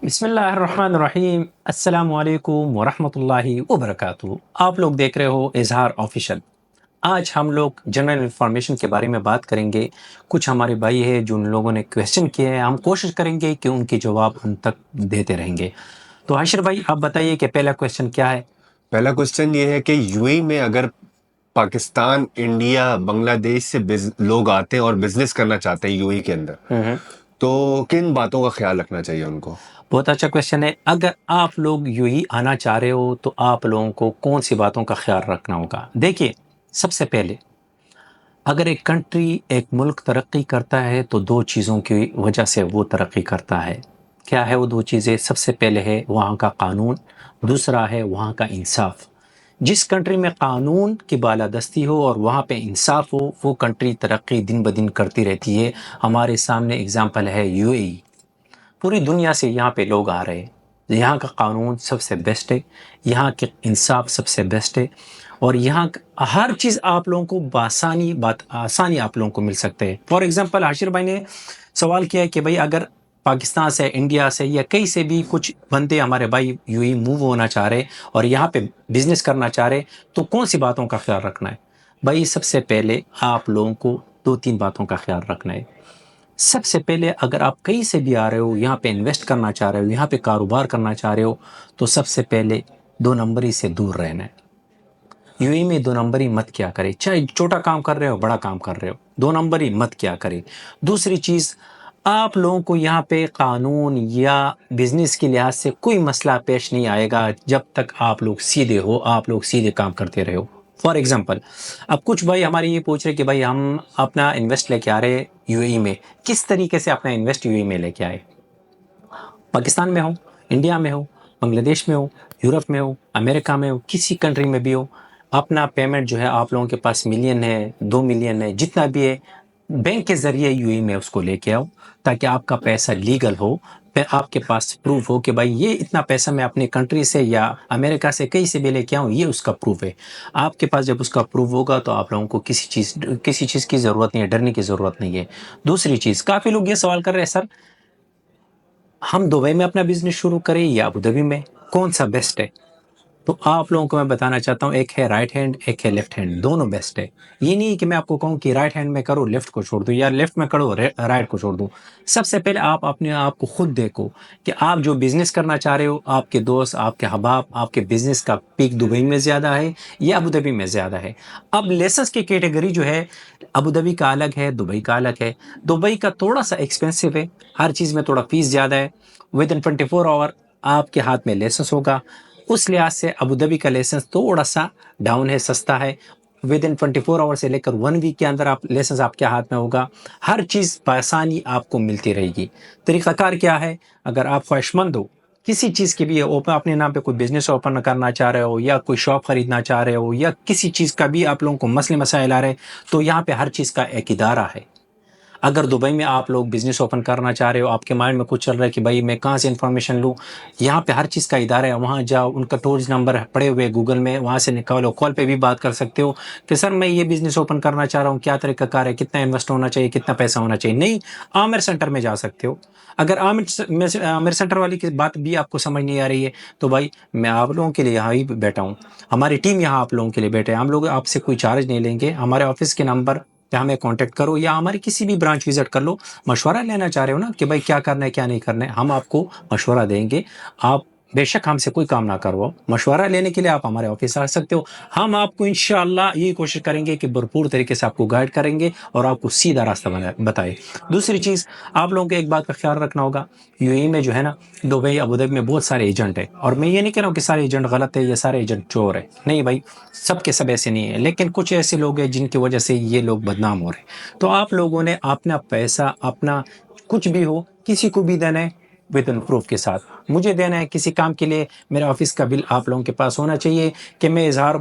بسم اللہ الرحمن الرحیم، السلام علیکم ورحمۃ اللہ وبرکاتہ۔ آپ لوگ دیکھ رہے ہو اظہار آفیشل۔ آج ہم لوگ جنرل انفارمیشن کے بارے میں بات کریں گے۔ کچھ ہمارے بھائی ہیں جو ان لوگوں نے کویشچن کیے ہیں، ہم کوشش کریں گے کہ ان کے جواب ہم تک دیتے رہیں گے۔ تو حشر بھائی آپ بتائیے کہ پہلا کویشچن کیا ہے؟ پہلا کوشچن یہ ہے کہ یو اے میں اگر پاکستان، انڈیا، بنگلہ دیش سے لوگ آتے ہیں اور بزنس کرنا چاہتے ہیں یو اے کے اندر، تو کن باتوں کا خیال رکھنا چاہیے ان کو؟ بہت اچھا کویشچن ہے۔ اگر آپ لوگ یو ہی آنا چاہ رہے ہو تو آپ لوگوں کو کون سی باتوں کا خیال رکھنا ہوگا؟ دیکھیے، سب سے پہلے اگر ایک کنٹری، ایک ملک ترقی کرتا ہے تو دو چیزوں کی وجہ سے وہ ترقی کرتا ہے۔ کیا ہے وہ دو چیزیں؟ سب سے پہلے ہے وہاں کا قانون، دوسرا ہے وہاں کا انصاف۔ جس کنٹری میں قانون کی بالادستی ہو اور وہاں پہ انصاف ہو، وہ کنٹری ترقی دن بدن کرتی رہتی ہے۔ ہمارے سامنے اگزامپل ہے یو اے ای۔ پوری دنیا سے یہاں پہ لوگ آ رہے ہیں۔ یہاں کا قانون سب سے بیسٹ ہے، یہاں کے انصاف سب سے بیسٹ ہے، اور یہاں ہر چیز آپ لوگوں کو آسانی آپ لوگوں کو مل سکتے ہیں۔ فار ایگزامپل حاشر بھائی نے سوال کیا ہے کہ بھائی اگر پاکستان سے، انڈیا سے یا کہیں سے بھی کچھ بندے ہمارے بھائی یوں ہی موو ہونا چاہ رہے اور یہاں پہ بزنس کرنا چاہ رہے تو کون سی باتوں کا خیال رکھنا ہے؟ بھائی سب سے پہلے آپ لوگوں کو دو تین باتوں کا خیال رکھنا ہے۔ سب سے پہلے اگر آپ کہیں سے بھی آ رہے ہو، یہاں پہ انویسٹ کرنا چاہ رہے ہو، یہاں پہ کاروبار کرنا چاہ رہے ہو، تو سب سے پہلے دو نمبری سے دور رہنا ہے۔ یو اے میں دو نمبری مت کیا کرے، چاہے چھوٹا کام کر رہے ہو بڑا کام کر رہے ہو، دو نمبری مت کیا کرے۔ دوسری چیز، آپ لوگوں کو یہاں پہ قانون یا بزنس کے لحاظ سے کوئی مسئلہ پیش نہیں آئے گا جب تک آپ لوگ سیدھے ہو، آپ لوگ سیدھے کام کرتے رہے ہو۔ فار ایگزامپل، اب کچھ بھائی ہمارے یہ پوچھ رہے کہ بھائی ہم اپنا انویسٹ لے کے آ رہے یو اے میں، کس طریقے سے اپنا انویسٹ یو اے میں لے کے آئے؟ پاکستان میں ہو، انڈیا میں ہو، بنگلہ دیش میں ہو، یورپ میں ہو، امریکہ میں ہو، کسی کنٹری میں بھی ہو، اپنا پیمنٹ جو ہے آپ لوگوں کے پاس ملین ہے، 2 ملین ہے، جتنا بھی ہے، بینک کے ذریعے یو اے میں اس کو لے کے آؤ تاکہ آپ کا پیسہ لیگل ہو، پھر آپ کے پاس پروف ہو کہ بھائی یہ اتنا پیسہ میں اپنے کنٹری سے یا امریکہ سے کہیں سے بھی لے کے آؤں، یہ اس کا پروف ہے۔ آپ کے پاس جب اس کا پروف ہوگا تو آپ لوگوں کو کسی چیز کی ضرورت نہیں ہے، ڈرنے کی ضرورت نہیں ہے۔ دوسری چیز، کافی لوگ یہ سوال کر رہے ہیں، سر ہم دبئی میں اپنا بزنس شروع کریں یا ابوظہبی میں، کون سا بیسٹ ہے؟ تو آپ لوگوں کو میں بتانا چاہتا ہوں، ایک ہے رائٹ ہینڈ، ایک ہے لیفٹ ہینڈ، دونوں بیسٹ ہے۔ یہ نہیں کہ میں آپ کو کہوں کہ رائٹ ہینڈ میں کرو لیفٹ کو چھوڑ دوں، یا لیفٹ میں کرو رائٹ کو چھوڑ دوں۔ سب سے پہلے آپ اپنے آپ کو خود دیکھو کہ آپ جو بزنس کرنا چاہ رہے ہو، آپ کے دوست، آپ کے احباب، آپ کے بزنس کا پیک دبئی میں زیادہ ہے یا ابوظہبی میں زیادہ ہے۔ اب لیسنس کی کیٹیگری جو ہے، ابوظہبی کا الگ ہے، دبئی کا الگ ہے۔ دبئی کا تھوڑا سا ایکسپینسو ہے، ہر چیز میں تھوڑا فیس زیادہ ہے۔ ود ان 24 آور آپ کے ہاتھ میں لائسنس ہوگا۔ اس لحاظ سے ابوظہبی کا لائسنس تھوڑا سا ڈاؤن ہے، سستا ہے۔ ود ان 24 آور سے لے کر 1 ویک کے اندر لائسنس آپ کے ہاتھ میں ہوگا۔ ہر چیز بآسانی آپ کو ملتی رہے گی۔ طریقہ کار کیا ہے؟ اگر آپ خواہش مند ہو کسی چیز کے بھی، اپنے نام پہ کوئی بزنس اوپن کرنا چاہ رہے ہو، یا کوئی شاپ خریدنا چاہ رہے ہو، یا کسی چیز کا بھی آپ لوگوں کو مسئلے مسائل آ رہے ہیں، تو یہاں پہ ہر چیز کا ایک ادارہ ہے۔ اگر دبئی میں آپ لوگ بزنس اوپن کرنا چاہ رہے ہو، آپ کے مائنڈ میں کچھ چل رہا ہے کہ بھائی میں کہاں سے انفارمیشن لوں، یہاں پہ ہر چیز کا ادارہ ہے، وہاں جاؤ، ان کا ٹولز نمبر پڑے ہوئے گوگل میں، وہاں سے نکالو، کال پہ بھی بات کر سکتے ہو کہ سر میں یہ بزنس اوپن کرنا چاہ رہا ہوں، کیا طریقہ کار ہے، کتنا انویسٹ ہونا چاہیے، کتنا پیسہ ہونا چاہیے۔ نہیں، عامر سینٹر میں جا سکتے ہو۔ اگر عامر سینٹر والی کی بات بھی آپ کو سمجھ نہیں آ رہی ہے تو بھائی میں آپ لوگوں کے لیے یہاں ہی بیٹھا ہوں، ہماری ٹیم یہاں آپ لوگوں کے لیے بیٹھے ہیں، ہم لوگ آپ سے کوئی چارج نہیں لیں گے۔ ہمارے آفس کے نمبر پہ ہمیں کانٹیکٹ کرو، یا ہمارے کسی بھی برانچ وزٹ کر لو۔ مشورہ لینا چاہ رہے ہو نا کہ بھائی کیا کرنا ہے کیا نہیں کرنا ہے، ہم آپ کو مشورہ دیں گے۔ آپ بے شک ہم سے کوئی کام نہ کرواؤ، مشورہ لینے کے لیے آپ ہمارے آفس آ سکتے ہو۔ ہم آپ کو انشاءاللہ یہی کوشش کریں گے کہ بھرپور طریقے سے آپ کو گائیڈ کریں گے اور آپ کو سیدھا راستہ بتائے۔ دوسری چیز، آپ لوگوں کو ایک بات کا خیال رکھنا ہوگا، یو اے میں جو ہے نا، دبئی، ابوظہبی میں بہت سارے ایجنٹ ہیں، اور میں یہ نہیں کہہ رہا ہوں کہ سارے ایجنٹ غلط ہے یا سارے ایجنٹ چور ہے، نہیں بھائی، سب کے سب ایسے نہیں ہیں، لیکن کچھ ایسے لوگ ہیں جن کی وجہ سے یہ لوگ بدنام ہو رہے ہیں۔ تو آپ لوگوں نے اپنا پیسہ، اپنا کچھ بھی ہو، کسی کو بھی دینا ہے ود ان پروف کے ساتھ۔ مجھے دینا ہے کسی کام کے لیے، میرے آفس کا بل آپ لوگوں کے پاس ہونا چاہیے کہ میں اظہار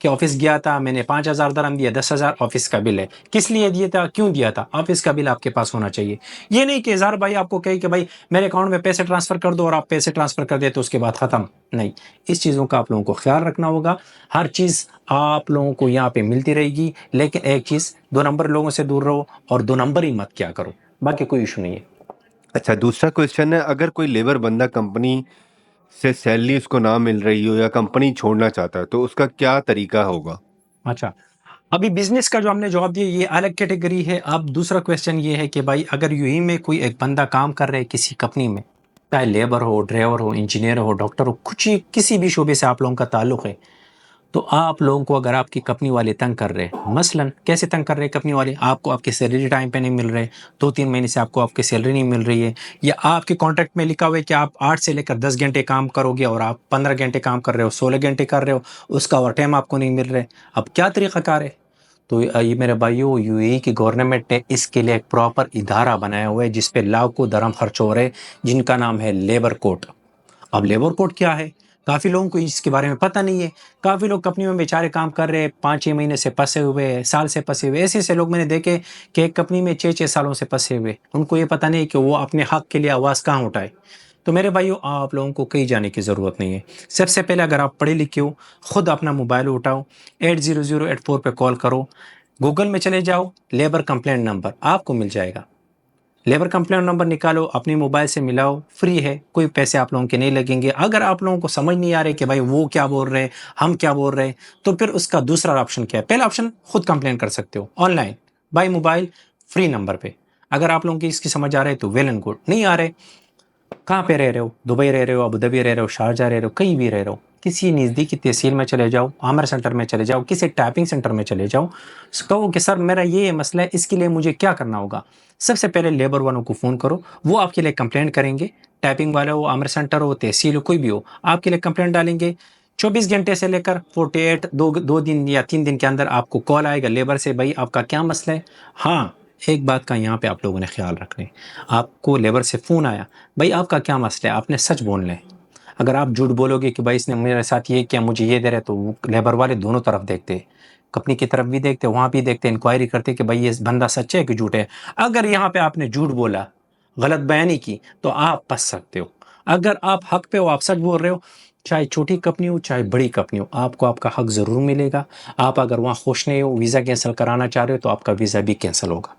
کے آفس گیا تھا، میں نے 5,000 درہم دیا، 10,000 آفس کا بل ہے، کس لیے دیا تھا، کیوں دیا تھا، آفس کا بل آپ کے پاس ہونا چاہیے۔ یہ نہیں کہ اظہار بھائی آپ کو کہے کہ بھائی میرے اکاؤنٹ میں پیسے ٹرانسفر کر دو اور آپ پیسے ٹرانسفر کر دے تو اس کے بعد ختم، نہیں، اس چیزوں کا آپ لوگوں کو خیال رکھنا ہوگا۔ ہر چیز آپ لوگوں کو یہاں پہ ملتی رہے گی، لیکن ایک چیز، دو نمبر لوگوں سے دور رہو اور دو نمبر ہی مت کیا کرو، باقی کوئی ایشو نہیں ہے۔ اچھا دوسرا کوشچن ہے اگر کوئی لیبر بندہ کمپنی سے سیلری اس کو نہ مل رہی ہو یا کمپنی چھوڑنا چاہتا ہے تو اس کا کیا طریقہ ہوگا؟ اچھا ابھی بزنس کا جو ہم نے جواب دیا یہ الگ کیٹیگری ہے. اب دوسرا کویشچن یہ ہے کہ بھائی اگر یو ہی میں کوئی ایک بندہ کام کر رہے کسی کمپنی میں, چاہے لیبر ہو, ڈرائیور ہو, انجینئر ہو, ڈاکٹر ہو, کچھ کسی بھی شعبے سے آپ لوگوں کا تعلق ہے, تو آپ لوگوں کو اگر آپ کی کمپنی والے تنگ کر رہے, مثلا کیسے تنگ کر رہے کمپنی والے, آپ کو آپ کی سیلری ٹائم پہ نہیں مل رہے, 2-3 مہینے سے آپ کو آپ کی سیلری نہیں مل رہی ہے, یا آپ کے کانٹریکٹ میں لکھا ہوا ہے کہ آپ 8 سے لے کر 10 گھنٹے کام کرو گے اور آپ 15 گھنٹے کام کر رہے ہو, 16 گھنٹے کر رہے ہو, اس کا اوور ٹائم آپ کو نہیں مل رہے, اب کیا طریقہ کار ہے؟ تو یہ میرے بھائیو یو اے کی گورنمنٹ نے اس کے لیے ایک پراپر ادارہ بنایا ہوا ہے جس پہ لاکھوں درہم خرچ ہو رہے, جن کا نام ہے لیبر کوڈ. اب لیبر کوڈ کیا ہے, کافی لوگوں کو اس کے بارے میں پتہ نہیں ہے. کافی لوگ کمپنیوں میں بیچارے کام کر رہے 5-6 مہینے سے پھنسے ہوئے, سال سے پھنسے ہوئے, ایسے ایسے لوگ میں نے دیکھے کہ ایک کمپنی میں 6-6 سالوں سے پھنسے ہوئے, ان کو یہ پتہ نہیں کہ وہ اپنے حق کے لیے آواز کہاں اٹھائے. تو میرے بھائیو آپ لوگوں کو کہیں جانے کی ضرورت نہیں ہے. سب سے پہلے اگر آپ پڑھے لکھے ہو, خود اپنا موبائل اٹھاؤ, 80084 پہ کال کرو, گوگل میں چلے جاؤ, لیبر کمپلینٹ نمبر آپ کو مل جائے گا. لیبر کمپلینٹ نمبر نکالو, اپنے موبائل سے ملاؤ, فری ہے, کوئی پیسے آپ لوگوں کے نہیں لگیں گے. اگر آپ لوگوں کو سمجھ نہیں آ رہے کہ بھائی وہ کیا بول رہے, ہم کیا بول رہے, تو پھر اس کا دوسرا آپشن کیا ہے؟ پہلا آپشن خود کمپلین کر سکتے ہو online by mobile free number پہ. اگر آپ لوگوں کی اس کی سمجھ آ رہے تو ویل اینڈ گڈ, نہیں آ رہے, کہاں پہ رہ رہے ہو, دبئی رہ رہے ہو, ابوظہبی رہ رہے ہو, شارجہ رہ رہے ہو, کہیں بھی رہ رہے ہو, کسی نزدیکی تحصیل میں چلے جاؤ, عامر سینٹر میں چلے جاؤ, کسی ٹائپنگ سینٹر میں چلے جاؤ, کہو کہ سر میرا یہ مسئلہ ہے, اس کے لیے مجھے کیا کرنا ہوگا. سب سے پہلے لیبر والوں کو فون کرو, وہ آپ کے لیے کمپلینٹ کریں گے. ٹائپنگ والا ہو, عامر سینٹر ہو, تحصیل ہو, کوئی بھی ہو, آپ کے لیے کمپلینٹ ڈالیں گے. 24 گھنٹے سے لے کر 48 دو دن یا 3 دن کے اندر آپ کو کال آئے گا لیبر سے, بھائی آپ کا کیا مسئلہ ہے. ہاں ایک بات کا یہاں پہ آپ لوگوں نے خیال رکھنا ہے, آپ کو لیبر سے فون آیا, بھائی آپ کا کیا مسئلہ ہے, آپ نے سچ بولنا ہے. اگر آپ جھوٹ بولو گے کہ بھائی اس نے میرے ساتھ یہ کیا, مجھے یہ دے رہے, تو وہ لیبر والے دونوں طرف دیکھتے, کمپنی کی طرف بھی دیکھتے, وہاں بھی دیکھتے, انکوائری کرتے کہ بھائی یہ بندہ سچ ہے کہ جھوٹ ہے. اگر یہاں پہ آپ نے جھوٹ بولا, غلط بیانی کی, تو آپ پھنس سکتے ہو. اگر آپ حق پہ ہو, آپ سچ بول رہے ہو, چاہے چھوٹی کمپنی ہو چاہے بڑی کمپنی ہو, آپ کو آپ کا حق ضرور ملے گا. آپ اگر وہاں خوش نہیں ہو, ویزا کینسل کرانا چاہ رہے ہو, تو آپ کا ویزا بھی کینسل ہوگا.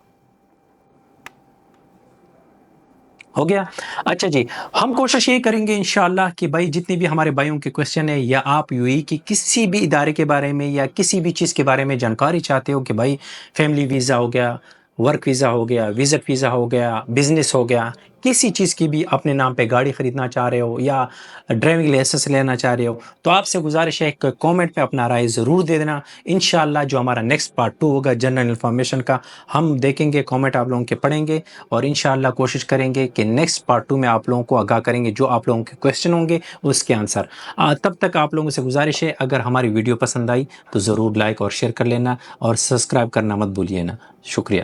ہو گیا. اچھا جی, ہم کوشش یہ کریں گے انشاءاللہ کہ بھائی جتنے بھی ہمارے بھائیوں کے کویشچن ہیں, یا آپ یو ای کی کسی بھی ادارے کے بارے میں یا کسی بھی چیز کے بارے میں جانکاری چاہتے ہو, کہ بھائی فیملی ویزا ہو گیا, ورک ویزا ہو گیا, وزٹ ویزا ہو گیا, بزنس ہو گیا, کسی چیز کی بھی اپنے نام پہ گاڑی خریدنا چاہ رہے ہو یا ڈرائیونگ لائسنس لینا چاہ رہے ہو, تو آپ سے گزارش ہے کہ کامنٹ میں اپنا رائے ضرور دے دینا. انشاءاللہ جو ہمارا نیکسٹ پارٹ 2 ہوگا جنرل انفارمیشن کا, ہم دیکھیں گے, کامنٹ آپ لوگوں کے پڑھیں گے, اور انشاءاللہ کوشش کریں گے کہ نیکسٹ پارٹ 2 میں آپ لوگوں کو آگاہ کریں گے, جو آپ لوگوں کے کویشچن ہوں گے اس کے آنسر. تب تک آپ لوگوں سے گزارش ہے, اگر ہماری ویڈیو پسند آئی تو ضرور لائک اور شیئر کر لینا, اور سبسکرائب کرنا مت بھولیے نا. شکریہ.